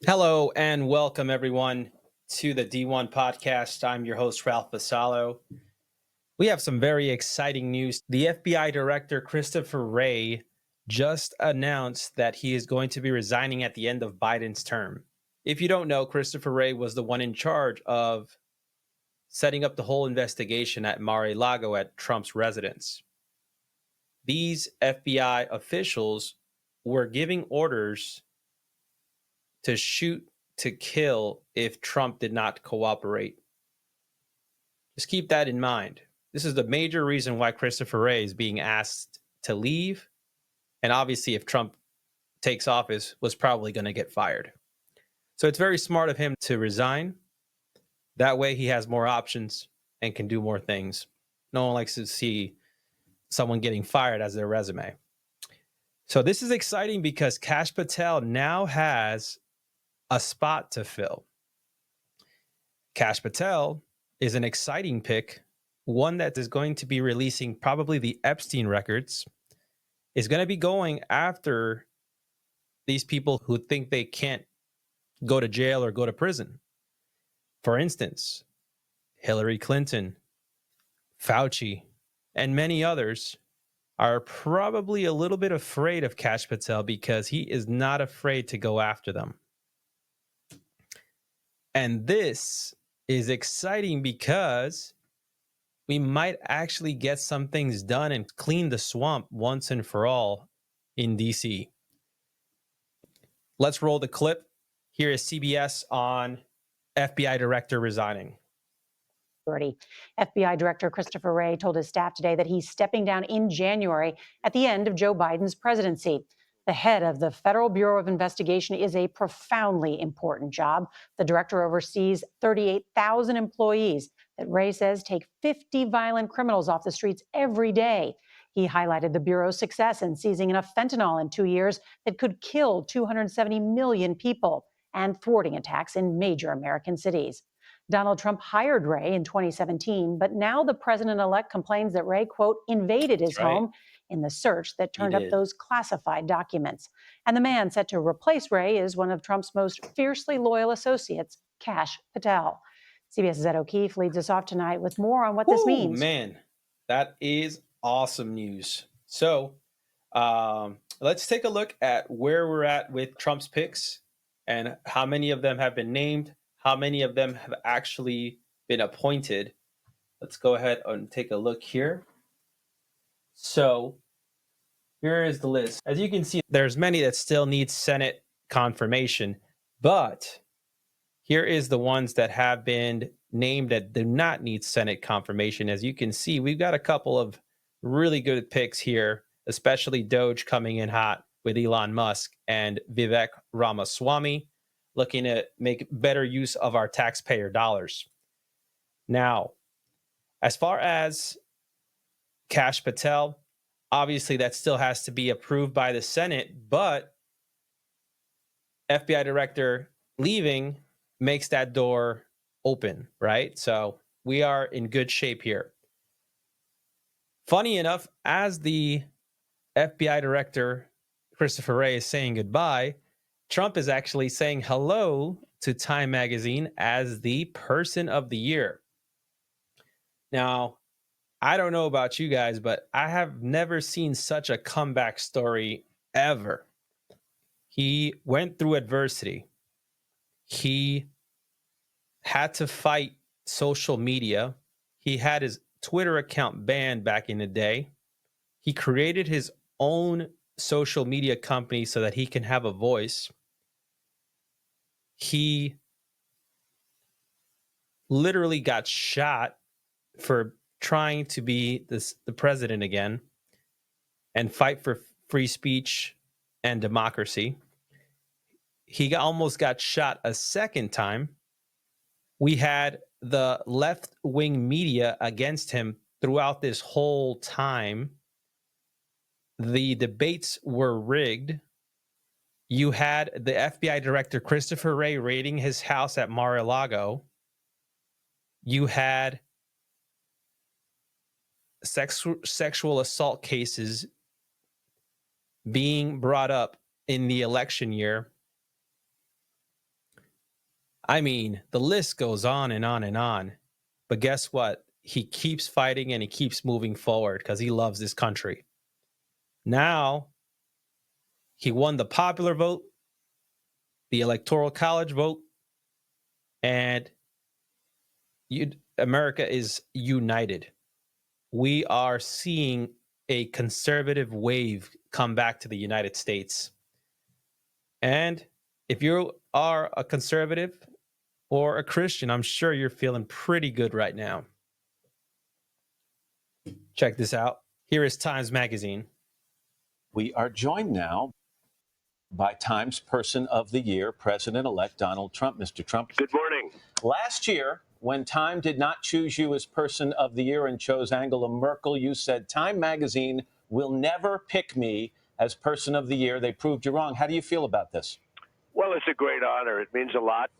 Hello and welcome everyone to the D1 podcast. I'm your host, Ralph Vassallo. We have some very exciting news. The FBI Director Christopher Wray just announced that he is going to be resigning at the end of Biden's term. If you don't know, Christopher Wray was the one in charge of setting up the whole investigation at Mar-a-Lago at Trump's residence. These FBI officials were giving orders to shoot to kill if Trump did not cooperate. Just keep that in mind. This is the major reason why Christopher Wray is being asked to leave. And obviously, if Trump takes office, was probably going to get fired. So it's very smart of him to resign. That way he has more options and can do more things. No one likes to see someone getting fired as their resume. So this is exciting because Kash Patel now has a spot to fill. Kash Patel is an exciting pick, one that is going to be releasing probably the Epstein records, is going to be going after these people who think they can't go to jail or go to prison. For instance, Hillary Clinton, Fauci, and many others are probably a little bit afraid of Kash Patel because he is not afraid to go after them. And this is exciting because we might actually get some things done and clean the swamp once and for all in DC. Let's roll the clip. Here is CBS on FBI director resigning. FBI Director Christopher Wray told his staff today that he's stepping down in January at the end of Joe Biden's presidency. The head of the Federal Bureau of Investigation is a profoundly important job. The director oversees 38,000 employees that Wray says take 50 violent criminals off the streets every day. He highlighted the Bureau's success in seizing enough fentanyl in 2 years that could kill 270 million people and thwarting attacks in major American cities. Donald Trump hired Wray in 2017, but now the president-elect complains that Wray, quote, invaded his home in the search that turned up those classified documents. And the man set to replace Wray is one of Trump's most fiercely loyal associates, Kash Patel. CBS's Ed O'Keefe leads us off tonight with more on what this means. Man, that is awesome news. So let's take a look at where we're at with Trump's picks and how many of them have been named, how many of them have actually been appointed. Let's go ahead and take a look here. So here is the list. As you can see, there's many that still need Senate confirmation, but here is the ones that have been named that do not need Senate confirmation. As you can see, we've got a couple of really good picks here, especially Doge coming in hot with Elon Musk and Vivek Ramaswamy, looking to make better use of our taxpayer dollars. Now, as far as Kash Patel, obviously that still has to be approved by the Senate, but FBI director leaving makes that door open, right? So we are in good shape here. Funny enough, as the FBI director, Christopher Wray, is saying goodbye, Trump is actually saying hello to Time Magazine as the Person of the Year. Now, I don't know about you guys, but I have never seen such a comeback story ever. He went through adversity. He had to fight social media. He had his Twitter account banned back in the day. He created his own social media company so that he can have a voice. He literally got shot for trying to be the president again and fight for free speech and democracy. He almost got shot a second time. We had the left-wing media against him throughout this whole time. The debates were rigged. You had the FBI director, Christopher Wray, raiding his house at Mar-a-Lago. You had sexual assault cases being brought up in the election year. I mean, the list goes on and on and on. But guess what? He keeps fighting and he keeps moving forward because he loves this country. Now, he won the popular vote, the electoral college vote, and America is united. We are seeing a conservative wave come back to the United States. And if you are a conservative or a Christian, I'm sure you're feeling pretty good right now. Check this out. Here is Times Magazine. We are joined now by Times Person of the Year, President-elect Donald Trump. Mr. Trump. Good morning. Last year, when Time did not choose you as Person of the Year and chose Angela Merkel, you said Time Magazine will never pick me as Person of the Year. They proved you wrong. How do you feel about this? Well, it's a great honor. It means a lot,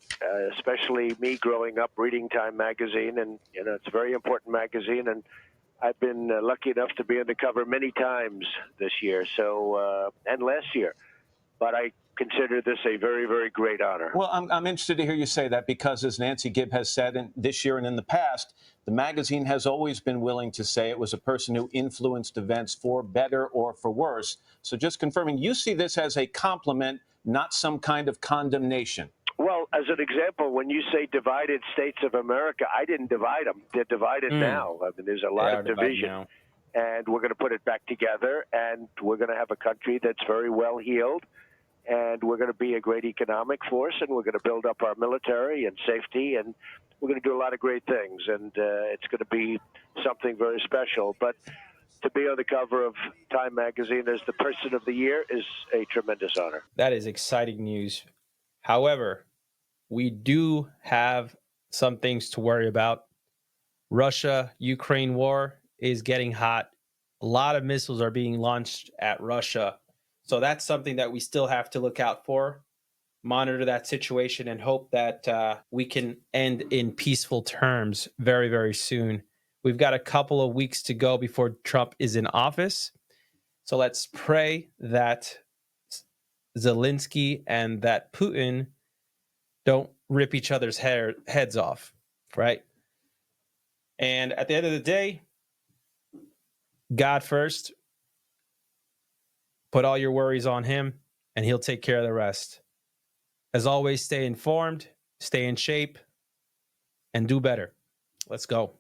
especially me growing up reading Time Magazine. And, it's a very important magazine. And I've been lucky enough to be on the cover many times this year, and last year. But I consider this a very, very great honor. Well, I'm interested to hear you say that because, as Nancy Gibb has said this year and in the past, the magazine has always been willing to say it was a person who influenced events for better or for worse. So just confirming, you see this as a compliment, not some kind of condemnation. Well, as an example, when you say divided states of America, I didn't divide them. They're divided now. I mean, there's a lot of division. And we're going to put it back together, and we're going to have a country that's very well healed. And we're going to be a great economic force, and we're going to build up our military and safety, and we're going to do a lot of great things. And it's going to be something very special. But to be on the cover of Time Magazine as the Person of the Year is a tremendous honor. That is exciting news. However, we do have some things to worry about. Russia-Ukraine war is getting hot. A lot of missiles are being launched at Russia. So that's something that we still have to look out for, monitor that situation, and hope that we can end in peaceful terms very, very soon. We've got a couple of weeks to go before Trump is in office. So let's pray that Zelensky and that Putin don't rip each other's heads off, right? And at the end of the day, God first. Put all your worries on him, and he'll take care of the rest. As always, stay informed, stay in shape, and do better. Let's go.